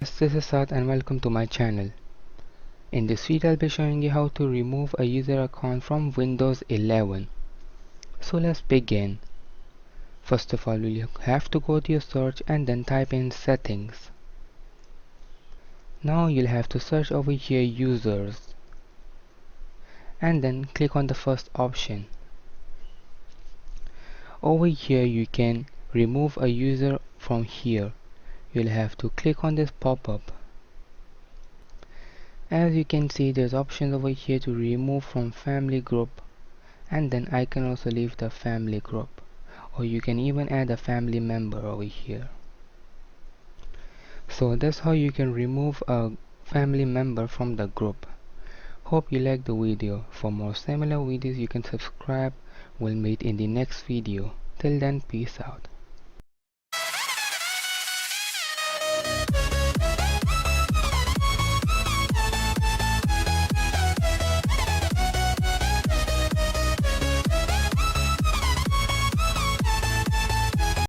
This is Saad and welcome to my channel. In this video I'll be showing you how to remove a user account from Windows 11. So let's begin. First of all, you'll have to go to your search and then type in settings. Now you'll have to search over here users and then click on the first option. Over here you can remove a user from here. You'll have to click on this pop-up. As you can see, there's options over here to remove from family group, and then I can also leave the family group, or you can even add a family member over here. So that's how you can remove a family member from the group. Hope you liked the video. For more similar videos you can subscribe. We'll meet in the next video. Till then, peace out.